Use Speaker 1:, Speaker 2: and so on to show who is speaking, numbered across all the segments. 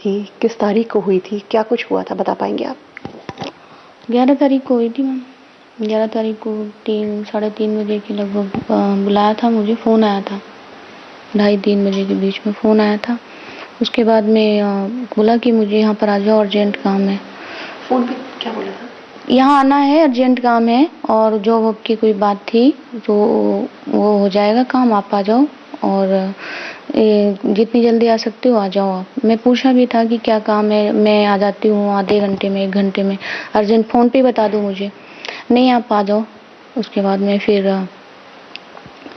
Speaker 1: कि किस तारीख को हुई थी, क्या कुछ हुआ था, बता पाएंगे आप?
Speaker 2: 11 तारीख को हुई थी मैम। 11 तारीख को 3-3:30 बजे के लगभग बुलाया था मुझे, फ़ोन आया था 2:30-3 बजे के बीच में फ़ोन आया था। उसके बाद में बोला कि मुझे यहाँ पर आ जाओ, अर्जेंट काम है।
Speaker 1: फ़ोन पे क्या बोला था?
Speaker 2: यहाँ आना है, अर्जेंट काम है और जॉब की कोई बात थी तो वो हो जाएगा काम, आप आ जाओ और जितनी जल्दी आ सकते हो आ जाओ आप। मैं पूछा भी था कि क्या काम है, मैं आ जाती हूँ आधे घंटे में, 1 घंटे में, अर्जेंट फ़ोन पे बता दो मुझे। नहीं, आप आ जाओ। उसके बाद में फिर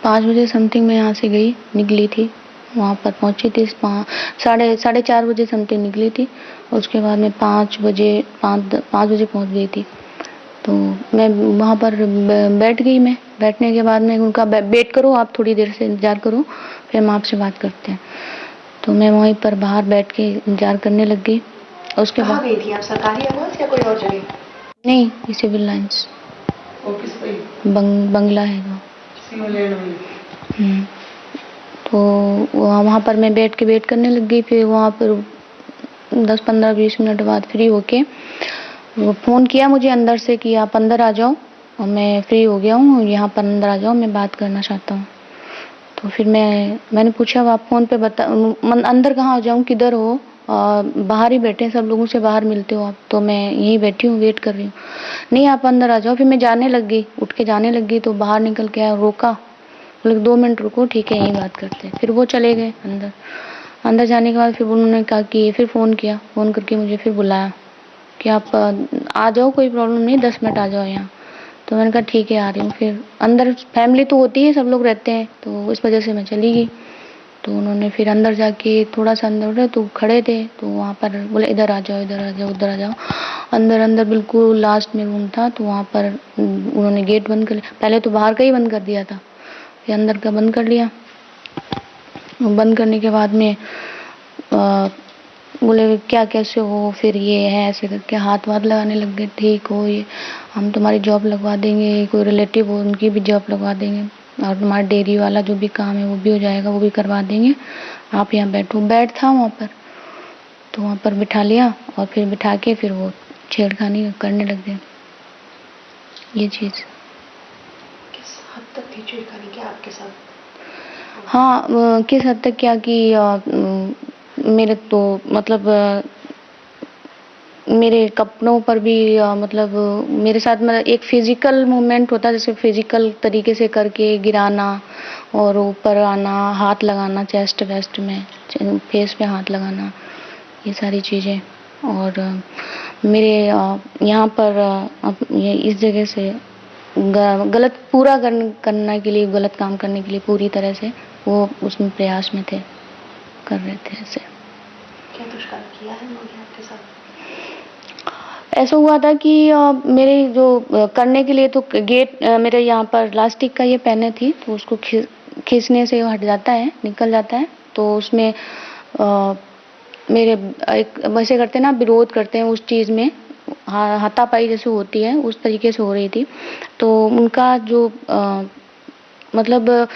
Speaker 2: 5 बजे समथिंग मैं यहाँ से गई, निकली थी, वहाँ पर पहुँची थी, साढ़े 4 बजे समथिंग निकली थी। उसके बाद में 5 बजे पहुँच गई थी। तो मैं वहाँ पर बैठ गई। मैं बैठने के बाद में उनका वेट करो, आप थोड़ी देर से इंतज़ार करो, फिर हम आपसे बात करते हैं। तो मैं वहीं पर बाहर बैठ के इंतज़ार करने लग गई। उसके बाद
Speaker 1: गई थी आप, सरकारी आवास या कोई और जगह?
Speaker 2: नहीं, सिविल लाइन्स बंगला है वो। तो वहाँ पर मैं बैठ के वेट करने लग गई। फिर वहाँ पर 10-15-20 मिनट बाद फ्री होके वो फ़ोन किया मुझे अंदर से कि आप अंदर आ जाओ और मैं फ्री हो गया हूँ, यहाँ पर अंदर आ जाओ, मैं बात करना चाहता हूँ। तो फिर मैंने पूछा, आप फ़ोन पे अंदर कहाँ आ जाऊँ, किधर हो? बाहर ही बैठे हैं, सब लोगों से बाहर मिलते हो आप? तो मैं यहीं बैठी हूँ, वेट कर रही हूँ। नहीं, आप अंदर आ जाओ। फिर मैं जाने लग गई, उठ के जाने लग गई, तो बाहर निकल के रोका, बोले 2 मिनट रुको, ठीक है, यहीं बात करते हैं। फिर वो चले गए अंदर। अंदर जाने के बाद फिर उन्होंने कहा कि फिर फ़ोन किया, फ़ोन करके मुझे फिर बुलाया कि आप आ जाओ, कोई प्रॉब्लम नहीं, 10 मिनट आ जाओ यहाँ। तो मैंने कहा ठीक है, आ रही हूँ। फिर अंदर फैमिली तो होती है, सब लोग रहते हैं, तो इस वजह से मैं चली गई। तो उन्होंने फिर अंदर जाके थोड़ा-सा अंदर तो खड़े थे, तो वहाँ पर बोले इधर आ जाओ, इधर आ जाओ, उधर आ जाओ। अंदर बिल्कुल लास्ट में रूम था, तो वहाँ पर उन्होंने गेट बंद कर लिया। पहले तो बाहर का ही बंद कर दिया था, फिर अंदर का बंद कर लिया। बंद करने के बाद में बोले क्या कैसे हो, फिर ये है, ऐसे करके हाथ लगाने लग गए। ठीक हो, ये हम तुम्हारी जॉब लगवा देंगे, कोई रिलेटिव हो उनकी भी जॉब लगवा देंगे और तुम्हारा डेयरी वाला जो भी काम है वो भी हो जाएगा, वो भी करवा देंगे, आप यहाँ बैठो। बेड था वहाँ पर, तो वहाँ पर बिठा लिया और फिर बिठा के फिर वो छेड़खानी करने लग गए। ये चीज़
Speaker 1: किस हद तक थी छेड़खानी क्या आपके साथ?
Speaker 2: हाँ, किस हद तक क्या कि मेरे तो मतलब मेरे कपड़ों पर भी मतलब मेरे साथ मतलब एक फिजिकल मूवमेंट होता है, जैसे फिजिकल तरीके से करके गिराना और ऊपर आना, हाथ लगाना चेस्ट वेस्ट में, फेस पे हाथ लगाना, ये सारी चीज़ें। और मेरे यहाँ पर ये इस जगह से गलत पूरा करने के लिए, गलत काम करने के लिए पूरी तरह से वो उसमें प्रयास में थे, कर रहे थे ऐसे।
Speaker 1: क्या दुष्कर्म किया है उन्होंने आपके साथ?
Speaker 2: ऐसा हुआ था कि मेरे जो करने के लिए तो गेट मेरे यहाँ पर प्लास्टिक का ये पहने थी, तो उसको खींचने से हट जाता है, निकल जाता है, तो उसमें मेरे एक वैसे करते ना, विरोध करते हैं उस चीज़ में, हाथापाई जैसे होती है उस तरीके से हो रही थी। तो उनका जो मतलब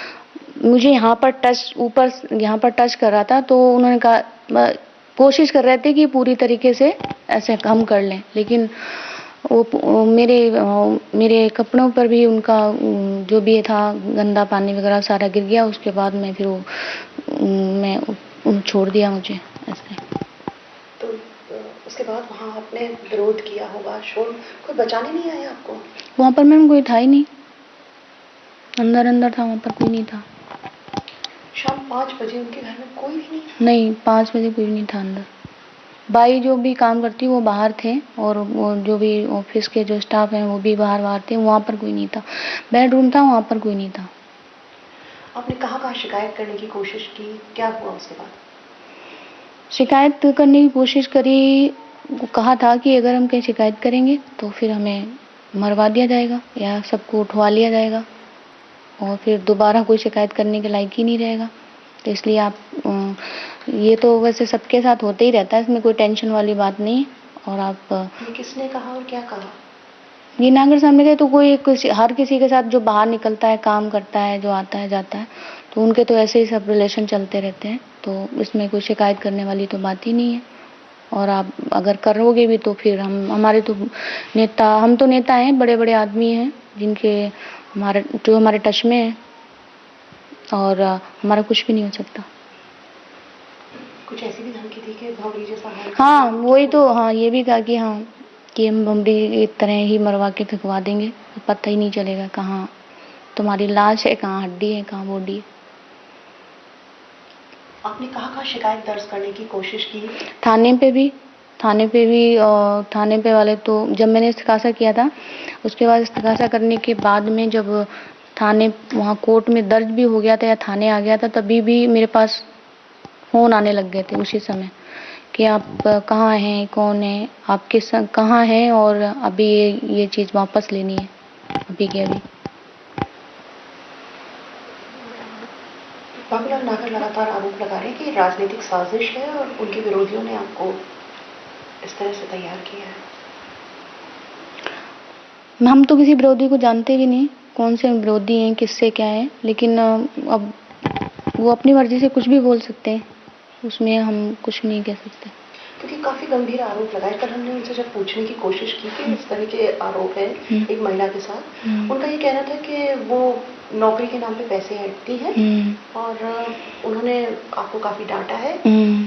Speaker 2: मुझे यहाँ पर टच, ऊपर यहाँ पर टच कर रहा था, तो उन्होंने कहा कोशिश कर रहे थे कि पूरी तरीके से ऐसे हम कर लें, लेकिन वो मेरे कपड़ों पर भी उनका जो भी था गंदा पानी वगैरह सारा गिर गया। उसके बाद में फिर मैं छोड़ दिया मुझे ऐसे।
Speaker 1: तो उसके बाद वहाँ आपने विरोध किया होगा, शोर, कोई बचाने नहीं आया आपको?
Speaker 2: वहाँ पर मैम कोई था ही नहीं, अंदर था, वहाँ पर कोई नहीं था।
Speaker 1: शाम 5 बजे उनके घर में कोई भी नहीं?
Speaker 2: नहीं, 5 बजे कोई नहीं था अंदर। भाई जो भी काम करती वो बाहर थे और वो जो भी ऑफिस के जो स्टाफ हैं वो भी बाहर थे, वहाँ पर कोई नहीं था। बेडरूम था, वहाँ पर कोई नहीं था।
Speaker 1: आपने कहाँ शिकायत करने की कोशिश की, क्या हुआ उसके बाद?
Speaker 2: शिकायत करने की कोशिश करी, कहा था कि अगर हम कहीं शिकायत करेंगे तो फिर हमें मरवा दिया जाएगा या सबको उठवा लिया जाएगा और फिर दोबारा कोई शिकायत करने के लायक ही नहीं रहेगा। तो इसलिए आप ये तो वैसे सबके साथ होते ही रहता है, इसमें कोई टेंशन वाली बात नहीं। और आप
Speaker 1: ये किसने कहा और क्या कहा?
Speaker 2: ये नागर सामने गए तो हर किसी के साथ जो बाहर निकलता है, काम करता है, जो आता है जाता है, तो उनके तो ऐसे ही सब रिलेशन चलते रहते हैं, तो इसमें कोई शिकायत करने वाली तो बात ही नहीं है। और आप अगर करोगे भी तो फिर हम तो नेता हैं, बड़े-बड़े आदमी हैं जिनके हमारे टच में है और हमारा कुछ भी नहीं हो सकता।
Speaker 1: कुछ ऐसी भी धमकी दी कि भौरी जैसा हाल
Speaker 2: हाँ, वही तो, हाँ, ये भी कहा कि हाँ, कि हम भमरी इस तरह ही मरवा के फेंकवा देंगे, पता ही नहीं चलेगा कहाँ तुम्हारी लाश है, कहाँ हड्डी है, कहाँ बॉडी है।
Speaker 1: आपने कहाँ शिकायत दर्ज करने की कोशिश की?
Speaker 2: थाने पे भी थाने पे वाले तो जब मैंने इस्तिगासा किया था, उसके बाद इस्तिगासा करने के बाद में जब थाने वहाँ कोर्ट में दर्ज भी हो गया था या थाने आ गया था, तभी भी मेरे पास फ़ोन आने लग गए थे उसी समय कि आप कहाँ हैं, कौन है, आप कहाँ हैं और अभी ये चीज़ वापस लेनी है, अभी के अभी।
Speaker 1: बाबूलाल नागर लगातार आरोप लगा रहे हैं कि राजनीतिक साजिश है और उनके विरोधियों ने आपको इस तरह से तैयार किया है।
Speaker 2: हम तो किसी विरोधी को जानते भी नहीं, कौन से विरोधी हैं, किससे क्या है, लेकिन अब वो अपनी मर्जी से कुछ भी बोल सकते हैं, उसमें हम कुछ नहीं कह सकते।
Speaker 1: क्योंकि काफी गंभीर आरोप लगाए। कल हमने उनसे जब पूछने की कोशिश की कि इस तरह के आरोप है एक महिला के साथ, उनका ये कहना था कि वो नौकरी के नाम पे पैसे ऐंठती है और उन्होंने आपको काफी डांटा है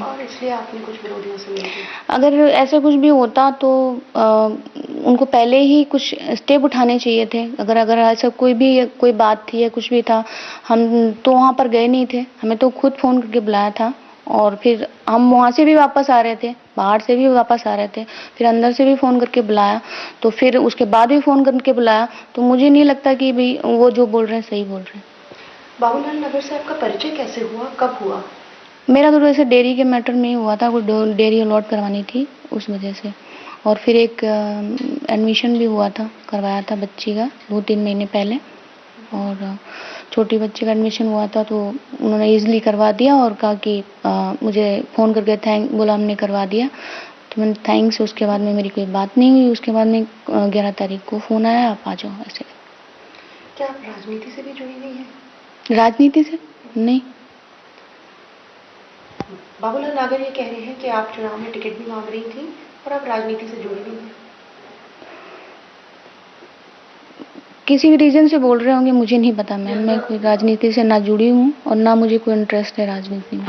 Speaker 1: और इसलिए आपने कुछ विरोधियों से मिली। अगर
Speaker 2: ऐसा कुछ भी होता तो उनको पहले ही कुछ स्टेप उठाने चाहिए थे। अगर ऐसा कोई बात थी या कुछ भी था, हम तो वहाँ पर गए नहीं थे, हमें तो खुद फ़ोन करके बुलाया था और फिर हम वहाँ से भी वापस आ रहे थे, बाहर से भी वापस आ रहे थे, फिर अंदर से भी फ़ोन करके बुलाया, तो फिर उसके बाद भी फ़ोन करके बुलाया, तो मुझे नहीं लगता कि भाई वो जो बोल रहे हैं सही बोल रहे हैं।
Speaker 1: बाबूलाल नगर से आपका परिचय कैसे हुआ, कब हुआ?
Speaker 2: मेरा तो वैसे डेयरी के मैटर में ही हुआ था, कोई डेयरी अलॉट करवानी थी उस वजह से, और फिर एक एडमिशन भी हुआ था, करवाया था बच्ची का 2-3 महीने पहले, और छोटी बच्ची का एडमिशन हुआ था तो उन्होंने ईज़िली करवा दिया और कहा कि मुझे फ़ोन करके बोला हमने करवा दिया, तो मैंने थैंक्स। उसके बाद में मेरी कोई बात नहीं हुई। उसके बाद में 11 तारीख को फ़ोन आया, आप आ जाओ ऐसे।
Speaker 1: क्या आप राजनीति से भी जुड़ी हुई हैं?
Speaker 2: राजनीति से नहीं।
Speaker 1: बाबूलाल नागर ये कह रहे हैं कि आप चुनाव में टिकट भी मांग रही थी और आप राजनीति से जुड़ी हुई हैं।
Speaker 2: किसी भी रीज़न से बोल रहे होंगे, मुझे नहीं पता मैम, मैं कोई राजनीति से ना जुड़ी हूँ और ना मुझे कोई इंटरेस्ट है राजनीति में।